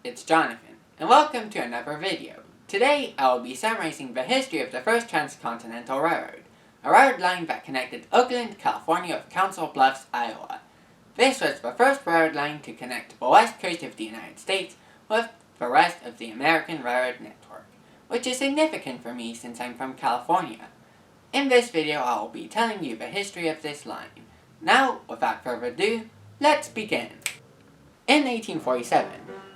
it's Jonathan, and welcome to another video. Today, I will be summarizing the history of the First Transcontinental Railroad, a road line that connected Oakland, California with Council Bluffs, Iowa. This was the first railroad line to connect the west coast of the United States with the rest of the American railroad network, which is significant for me since I'm from California. In this video, I will be telling you the history of this line. Now, without further ado, let's begin. In 1847,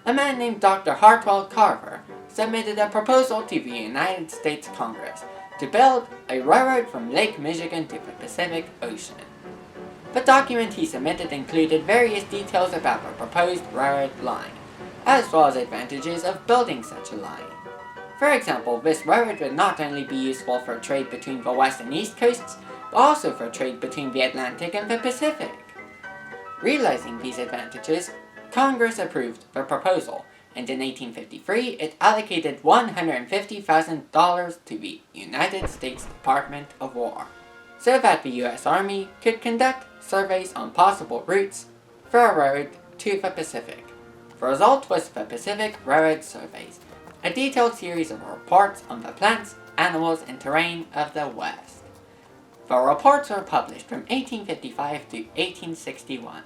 a man named Dr. Hartwell Carver submitted a proposal to the United States Congress to build a railroad from Lake Michigan to the Pacific Ocean. The document he submitted included various details about the proposed railroad line, as well as advantages of building such a line. For example, this railroad would not only be useful for trade between the west and east coasts, but also for trade between the Atlantic and the Pacific. Realizing these advantages, Congress approved the proposal, and in 1853 it allocated $150,000 to the United States Department of War, so that the U.S. Army could conduct surveys on possible routes for a road to the Pacific. The result was the Pacific Railroad Surveys, a detailed series of reports on the plants, animals, and terrain of the West. The reports were published from 1855 to 1861.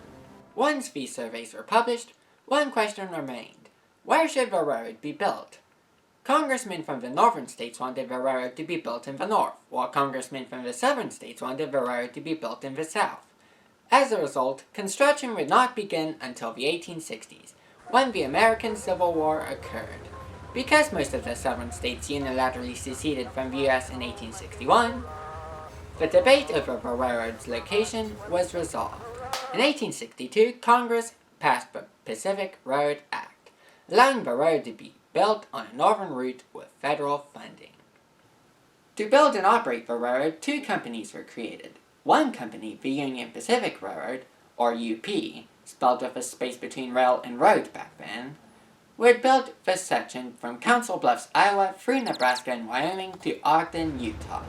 Once these surveys were published, one question remained: where should the railroad be built? Congressmen from the northern states wanted the railroad to be built in the north, while congressmen from the southern states wanted the railroad to be built in the south. As a result, construction would not begin until the 1860s, when the American Civil War occurred. Because most of the southern states unilaterally seceded from the U.S. in 1861, the debate over the railroad's location was resolved. In 1862, Congress passed the Pacific Road Act, allowing the road to be built on a northern route with federal funding. To build and operate the railroad, two companies were created. One company, the Union Pacific Railroad, or UP, spelled with a space between rail and road back then, would build the section from Council Bluffs, Iowa, through Nebraska and Wyoming to Ogden, Utah.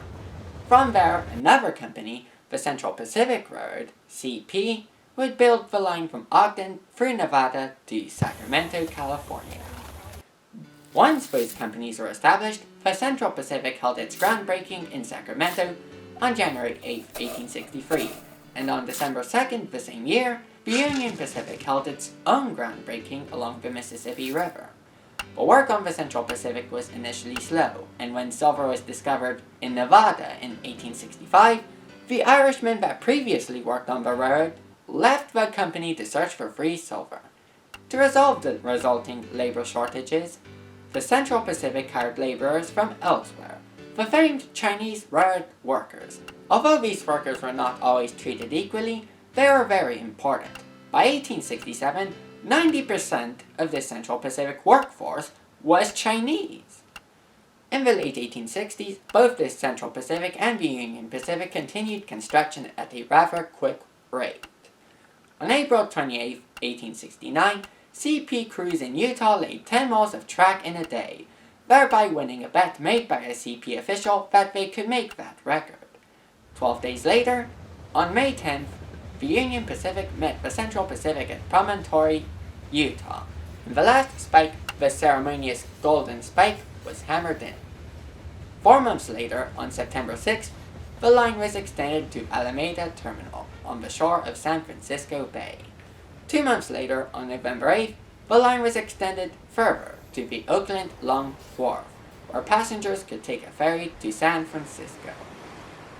From there, another company, the Central Pacific Railroad, CP, would build the line from Ogden through Nevada to Sacramento, California. Once those companies were established, the Central Pacific held its groundbreaking in Sacramento on January 8, 1863, and on December 2nd the same year, the Union Pacific held its own groundbreaking along the Mississippi River. The work on the Central Pacific was initially slow, and when silver was discovered in Nevada in 1865, the Irishmen that previously worked on the railroad left the company to search for free silver. To resolve the resulting labor shortages, the Central Pacific hired laborers from elsewhere, the famed Chinese railroad workers. Although these workers were not always treated equally, they were very important. By 1867, 90% of the Central Pacific workforce was Chinese. In the late 1860s, both the Central Pacific and the Union Pacific continued construction at a rather quick rate. On April 28, 1869, CP crews in Utah laid 10 miles of track in a day, thereby winning a bet made by a CP official that they could make that record. 12 days later, on May 10th, the Union Pacific met the Central Pacific at Promontory, Utah, and the last spike, the ceremonious Golden Spike, was hammered in. 4 months later, on September 6th, the line was extended to Alameda Terminal on the shore of San Francisco Bay. 2 months later, on November 8th, the line was extended further to the Oakland Long Wharf, where passengers could take a ferry to San Francisco.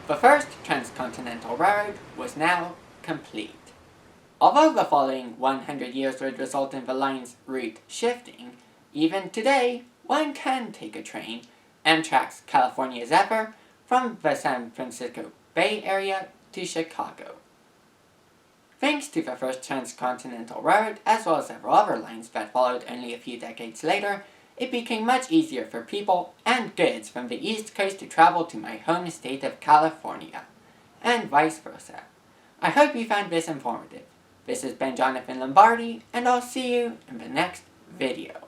The First Transcontinental Railroad was now complete. Although the following 100 years would result in the line's route shifting, even today, one can take a train, Amtrak's California Zephyr, from the San Francisco Bay Area to Chicago. Thanks to the First Transcontinental Railroad, as well as several other lines that followed only a few decades later, it became much easier for people and goods from the East Coast to travel to my home state of California, and vice versa. I hope you found this informative. This has been Jonathan Lombardi, and I'll see you in the next video.